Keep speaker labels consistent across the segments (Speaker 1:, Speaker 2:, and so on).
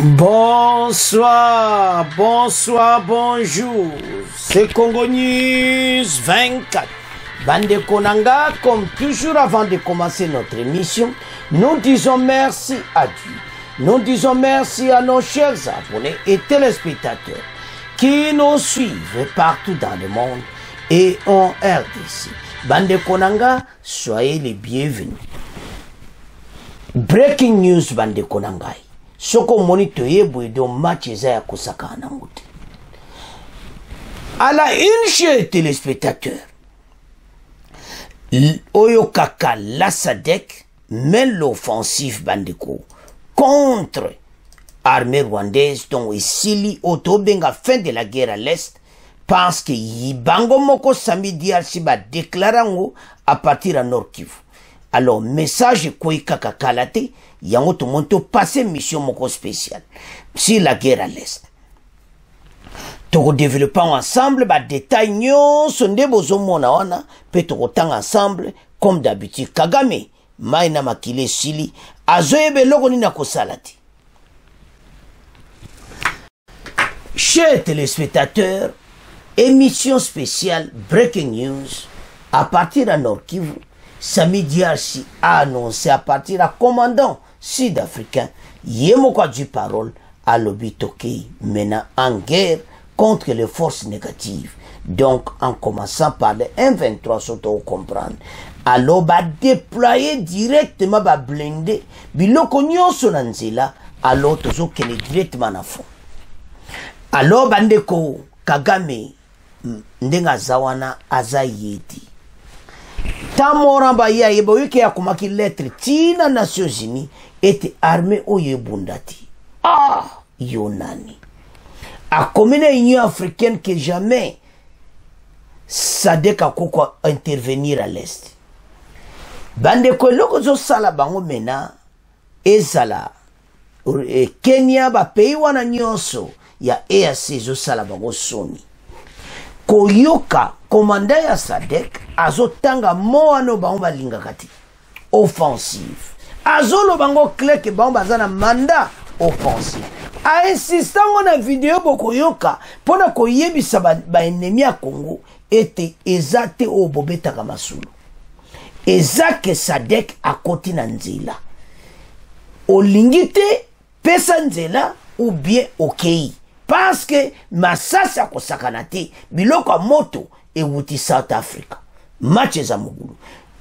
Speaker 1: Bonsoir, bonsoir, bonjour. C'est Congo News 24. Bande Konanga, comme toujours avant de commencer notre émission, nous disons merci à Dieu. Nous disons merci à nos chers abonnés et téléspectateurs qui nous suivent partout dans le monde et en RDC. Bande Konanga, soyez les bienvenus. Breaking news Bande Konanga. Soko monito yebo do match ya kusaka na ngote. À la une, chers téléspectateurs, Oyo Kaka la SADC mène l'offensive Bandeko contre l'armée rwandaise dont Sili Otobenga fin de la guerre à l'Est parce que Yibango Moko Samidi Alsiba déclarango à partir à Nord Kivu. Alors, message Koy Kaka Kalate, yango tout monde passé mission moko spéciale sur la guerre à l'Est. Toko développant ensemble, ba détail nyon sonde bozo mona wana, pe toko tang ensemble, comme d'habitude. Kagame, maina makile sili, azoyebe logo ni na kosalati. Chers téléspectateurs, émission spéciale Breaking News, à partir de Nord Kivu, Sami Diarchi a annoncé à partir d'un commandant sud-africain, Yemoko du parole à l'Obitoke, menant en guerre contre les forces négatives. Donc, en commençant par le M23, surtout comprendre. Alors, va déployer directement, va blinder, biloko nyonso nanzela, alors, tozo kene directement na fond. Alors, bandeko, Kagame, ndenga zawana azayeti. Tamoramba ya yebo yuke ya kumaki lettre tina Nations Unies était armée oye bundati. Ah, yonani. A commune Union africaine que jamais SADC a koko intervenir à l'Est. Bande ko loko zo sala bango mena ezala Kenya ba pays wana nyonso ya EAC zo sala bango soni. Koyoka komanda ya SADC azotanga moano bango balinga kati offensive azolo bango clé que bango bazana mandat offensive a insistango na video bokoyoka pona koyebisa ba ennemi ya Congo ete ezate o bobeta kamasulu ezake SADC akoti na nzela olingite pesa nzela ou bien okei parce que masasa kosakanate biloko moto et wuti South Africa match za mugulu.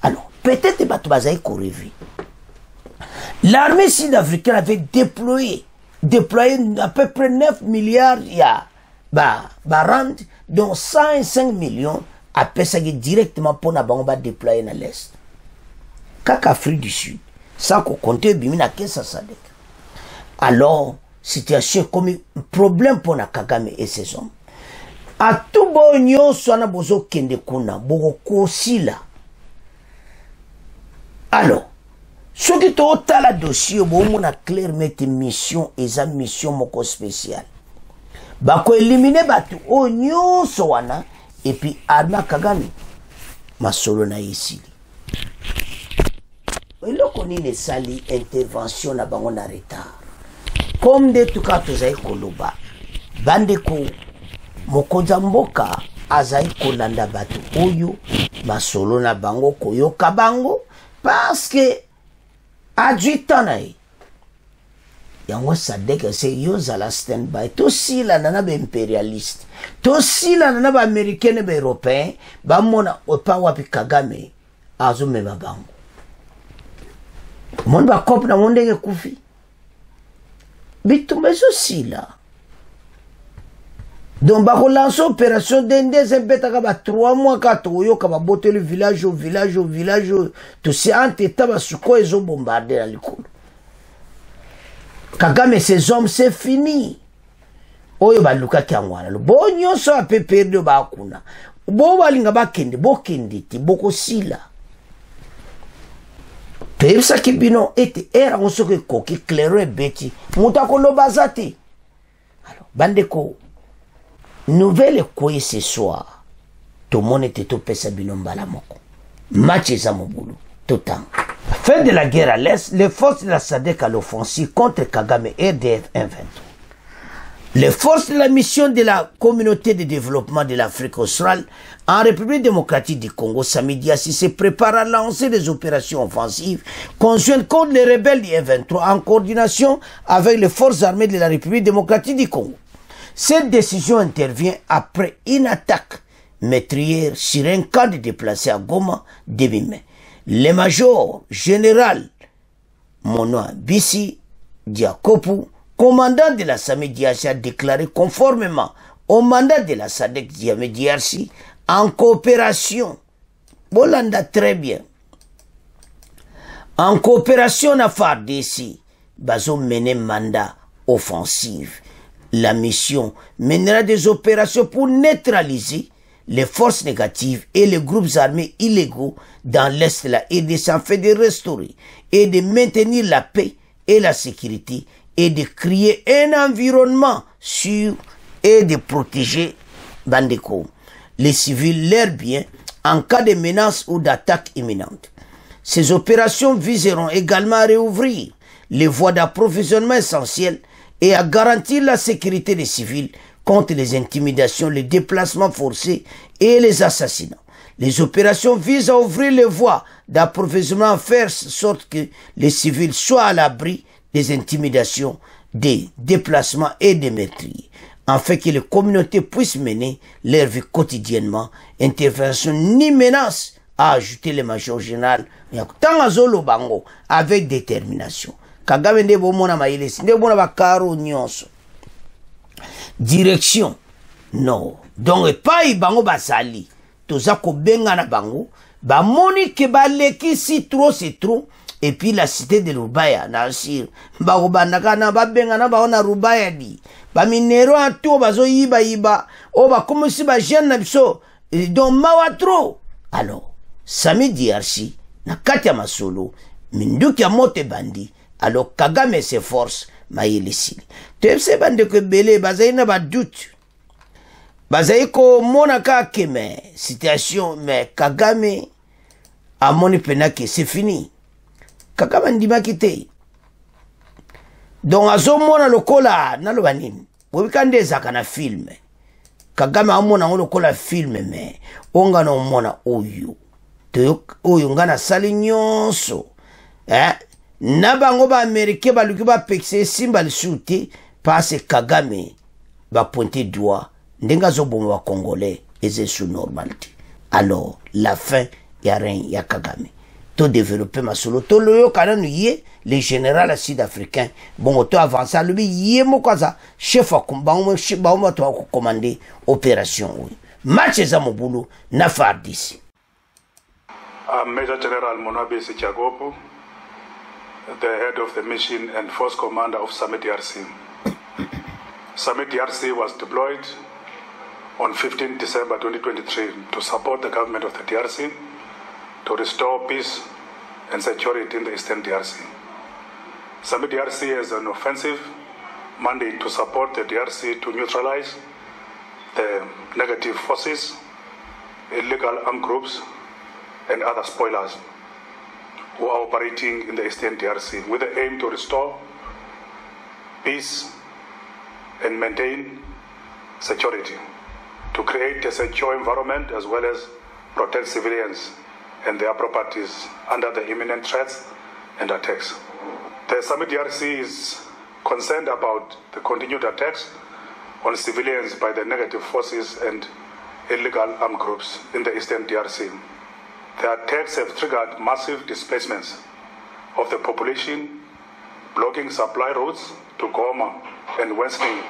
Speaker 1: Alors peut-être batu bazai korevi l'armée sud-africaine avait déployé à peu près 9 milliards ya rand dont 105 millions à pesagi directement pour na bango ba déployer na l'est kaka Afrique du Sud ça ko compter bimina kesa SADC. Alors situation comme problème pour na Kagame et ses hommes. A tout bon nyonso na bozo kende kuna boko kosila. Alors, ce qui to tala dossier bo mona clair mette mission eza mission moko spéciale. Ba ko éliminer batu o nyonso wana et puis arma Kagame masolo na ici. Eloko ni ne sali intervention na bango na retard. Comme de tout cas tozai koloba. Bandeko mokonza mboka azai kolanda batu oyo masolo na bango koyoka bango parce que adjutanae yango SADC se yozala standby to sila na ba impérialiste to sila na ba américain ba européen ba mona opa wapi Kagame azumema bango mon ba kop na mondenge kufi bitu meso sila. Donc, bah, relance opération d'Indés, un peu, 3 mois, 4 mois, quand on botte le village au village, tout ça, en état, bah, sur quoi ils ont bombardé à l'école. Kagame, ces hommes, c'est fini. Oyo, bah, Luka Kiangwana, le bon, yon, ça, a peu perdu, bah, kuna. Bon, bah, linga, bah, kende, bo, kenditi, boko, sila. Père, ça, qui, bino, était, era, on se koki, clairé, beti, moutako, lo, bazati. Alors, bandeko, nouvelle quoi ce soir tout le monde était tout pesa binomba la moko match za mobulu tout temps Fin de la guerre à l'Est, les forces de la SADC à l'offensive contre Kagame et RDF M23. Les forces de la mission de la communauté de développement de l'Afrique australe en République démocratique du Congo samedi se préparent à lancer des opérations offensives conjointes contre les rebelles du M23 en coordination avec les forces armées de la République démocratique du Congo. Cette décision intervient après une attaque meurtrière sur un camp de déplacés à Goma début mai. Le major général Monoa Bissi Diakopu, commandant de la SAMI DRC, a déclaré conformément au mandat de la SADC DRC en coopération, Bolanda très bien, en coopération à FARDC, bazo mené mandat offensif. La mission mènera des opérations pour neutraliser les forces négatives et les groupes armés illégaux dans l'Est de la RDC afin de restaurer et de maintenir la paix et la sécurité et de créer un environnement sûr et de protéger Bandeko, les civils, leurs biens en cas de menace ou d'attaque imminente. Ces opérations viseront également à réouvrir les voies d'approvisionnement essentielles et à garantir la sécurité des civils contre les intimidations, les déplacements forcés et les assassinats. Les opérations visent à ouvrir les voies d'approvisionnement en faire sorte que les civils soient à l'abri des intimidations, des déplacements et des meurtriers, afin que les communautés puissent mener leur vie quotidiennement. Intervention ni menace, a ajouté le major général Tangazolo Bango avec détermination. Kagame nde bomona mailesi nde bona bakaro nyonso. Direction non. Donc pas bango basali. Toza ko benga na bango ba moni ke baleki si trop c'est trop. Et puis la cité de Rubaya na sir ba obandaka na ba benga na ba ona Rubaya di ba minero ato bazo yiba o ba comme si ba jeune na biso donc mawa trop. Alors Sami DRC na kati ya masolo minduki ya mote bandi. Alors Kagame s'efforce maïlisili. Tepse bande que belé bazai na ba doute. Bazai ko monaka keme situation mais Kagame a moni penaki c'est fini. Kagame ndima kite. Donc azo mona lokola na lo banini. Webikande zaka na film. Kagame amona lokola film mais onga no mona oyo. To oyo ngana sali nyonso. Nabango ba Américain ba luki ba pexé simba le shooté parce Kagame ba pointer doigt ndenga zo bon wa congolais et c'est sous normalité. Alors la fin ya rien ya Kagame. To développer ma solo to loyo kana nuye les généraux sud-africains bon to avancer lui yé mokaza chef a kombango ba mo to ko commander opération oui. Match za mobulu na FARDC.
Speaker 2: Major General Monoa Bissi Diakopu, the head of the mission and force commander of Summit DRC. Summit DRC was deployed on 15 December 2023 to support the government of the DRC to restore peace and security in the Eastern DRC. Summit DRC has an offensive mandate to support the DRC to neutralize the negative forces, illegal armed groups, and other spoilers who are operating in the Eastern DRC with the aim to restore peace and maintain security, to create a secure environment as well as protect civilians and their properties under the imminent threats and attacks. The Summit DRC is concerned about the continued attacks on civilians by the negative forces and illegal armed groups in the Eastern DRC. The attacks have triggered massive displacements of the population, blocking supply routes to Goma and worsening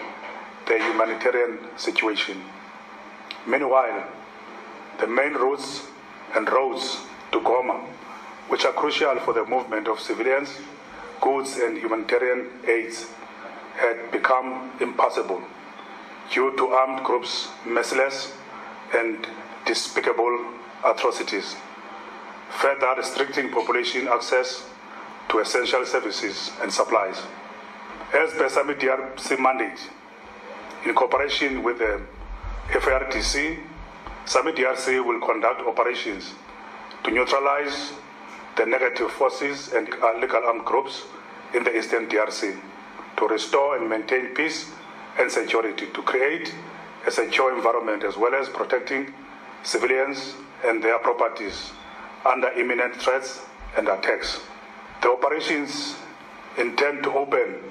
Speaker 2: the humanitarian situation. Meanwhile, the main routes and roads to Goma, which are crucial for the movement of civilians, goods and humanitarian aids, had become impassable due to armed groups' merciless and despicable atrocities, further restricting population access to essential services and supplies. As per Summit DRC mandate, in cooperation with the FARDC, Summit DRC will conduct operations to neutralize the negative forces and illegal armed groups in the Eastern DRC to restore and maintain peace and security, to create a secure environment as well as protecting civilians and their properties under imminent threats and attacks. The operations intend to open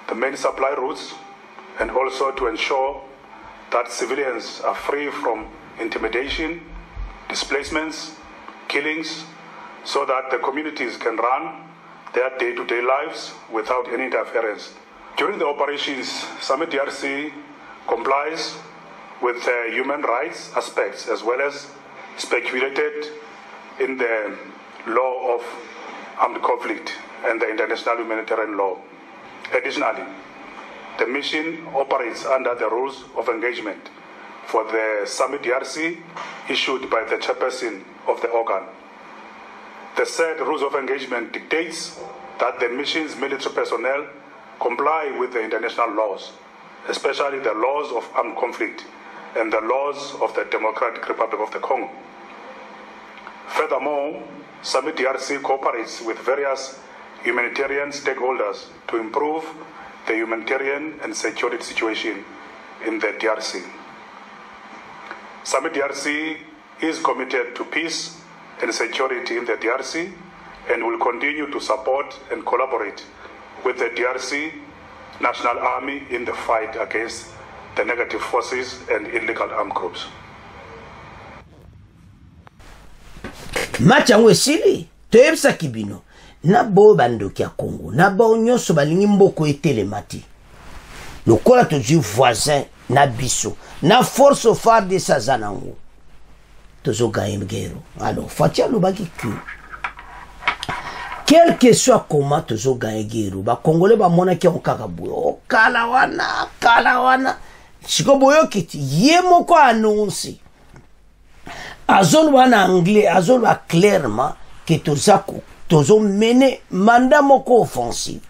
Speaker 2: the main supply routes and also to ensure that civilians are free from intimidation, displacements, killings, so that the communities can run their day-to-day lives without any interference. During the operations, Summit DRC complies with human rights aspects as well as speculated in the law of armed conflict and the international humanitarian law. Additionally, the mission operates under the rules of engagement for the Summit DRC issued by the chairperson of the organ. The said rules of engagement dictates that the mission's military personnel comply with the international laws, especially the laws of armed conflict and the laws of the Democratic Republic of the Congo. Furthermore, Summit DRC cooperates with various humanitarian stakeholders to improve the humanitarian and security situation in the DRC. Summit DRC is committed to peace and security in the DRC and will continue to support and collaborate with the DRC National Army in the fight against the negative forces and illegal armed groups.
Speaker 1: Machango esili toyebisa kibino na bo bandoki ya Congo na ba nyonso balingi mboko etelemati lokola tozwi voisin na biso na force phare de sazanango tozo gaengero alors fatia lobaki que quel que soit comment tozo gaengero ba congolais ba mona ki okaka boyo kala wana siko boyo kiti ye moko annonce azol wana anglais azol ba clairement que tozo mener mandat moko offensive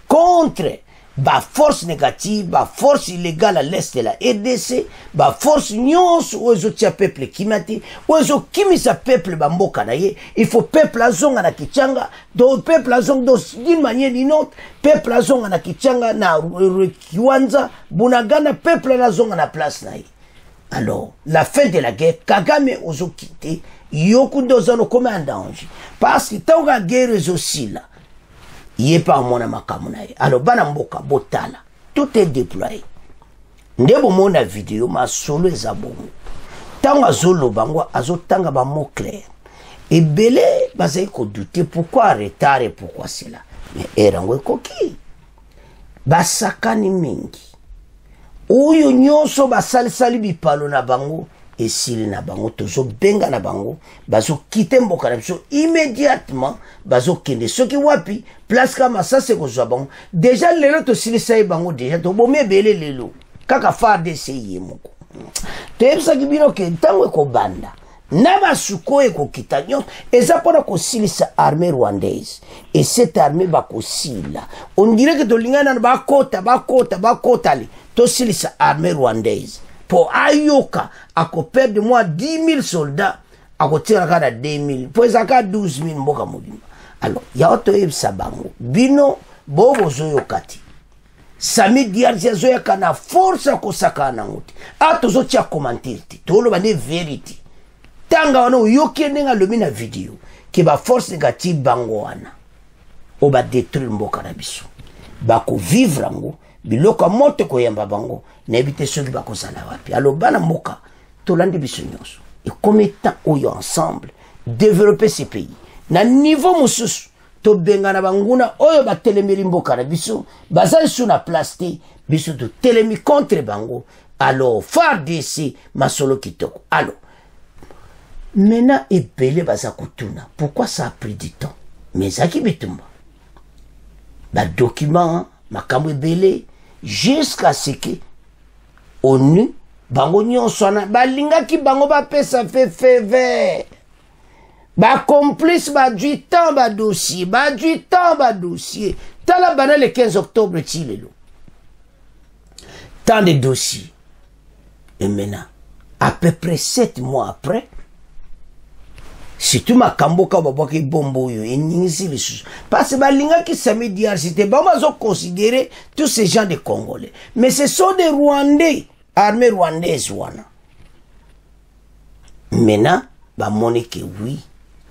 Speaker 1: contre ba force négative, ba force illégale à l'est de la RDC, ba force nyonso ozo tia peuple kimati, ozo kimisa peuple ba mboka na ye, il faut peuple azonga na kichanga, do peuple azonga d'une manière d'une autre, peuple azonga na kichanga na Kiwanza, Bunagana, peuple azonga na place na ye. Alors, la fin de la guerre, Kagame ozo quitté, yokundo zano comme un danger. Parce que tant que la guerre est aussi là, il est pas mon amakamunaye. Alors, bana mboka, botala, tout est déployé. Ndebo mona vidéo, ma solo ezabongo. Tant azolo bango, azotanga ba mot clair. Et belé, bazai ko douter pourquoi retard et pourquoi cela. Mais erango koki. Basakani mingi. Oyo nyonso basali bipalo na bango esili na bango tozo benga na bango bazo kite mboka na biso immédiatement bazo kende soki wapi place kama ça c'est kozwa bango déjà lelo to silisa ye bango déjà to bomé belé lelo kaka farde seye moko tebisa kibino ke tango ko banda na basuko eko kitanyo eza pona ko silisa armée rwandaise et cette armée ba ko sila on dirait que to lingana ba kota li to silisa armée rwandaise pour ayoka ako perdre moi 10 000 soldats ako tira kada 2 000 pour ezaka 12 000 mboka mobimba alors ya oto ebisa bango bino bobo zoyo kati Sami DRC zoya kana force ko sakana nguti ato zo tia commentaire ti tolo bane vérité tanga wana yoke nenga lomina video ke ba force négative bango wana o ba détruire mboka na biso ba ko vivre ngo biloko moto ko yamba bango na ebite soki ba ko sala wapi alors bana mboka tolandi biso nyonso et comme étant oyo ensemble développer ces pays na niveau mususu to bengana banguna oyo ba telemiri mboka na biso bazali sur na place te biso to telemi contre bango alors FARDC masolo kitoko alors maintenant ebele baza kutuna pourquoi ça a pris du temps mais zaki bitumba ba document makambo ebele jusqu'à ce que ONU bango nyonso wana balingaki bango bapesa fefeve ba complice ba du temps ba dossier tala bana le 15 octobre tilelo tant de dossiers et maintenant à peu près 7 mois après surtout makambo ka babwaki bombo oyo eningisi lisusu parce que balingaki Sami DRC te bamazo considérer tous ces gens de Congolais mais ce sont des Rwandais armée rwandaise wana maintenant bamoni que oui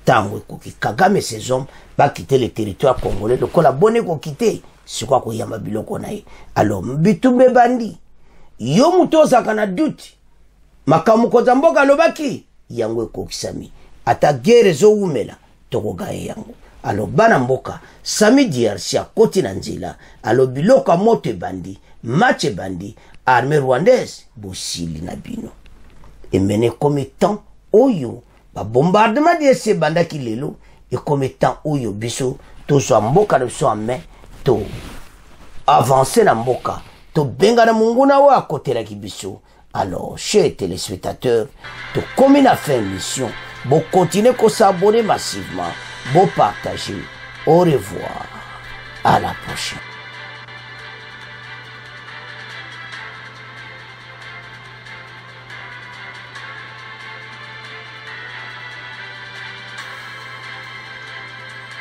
Speaker 1: tango ekoki Kagame ces hommes va quitter le territoire congolais lokola bone ko quitter sikwa koyamba biloko na ye alors bitumbe bandi yo muto ozaka na doute makambo koza mboka lobaki yango ekokisami ata guerre ezowumela tokogaye yango alo bana mboka Sami DRC akoti na nzela alo biloko moto ebandi match ebandi armée rwandaise bosili na bino emene comme temps oyo ba bombardement d'ese bandaki lelo et comme temps oyo biso tozwa mboka na biso en main to avancer na mboka to benga na munguna wa akotelaki biso. Alors, chers téléspectateurs, to comme na fin mission, bon continuez à s'abonner massivement, bon partager. Au revoir, à la prochaine.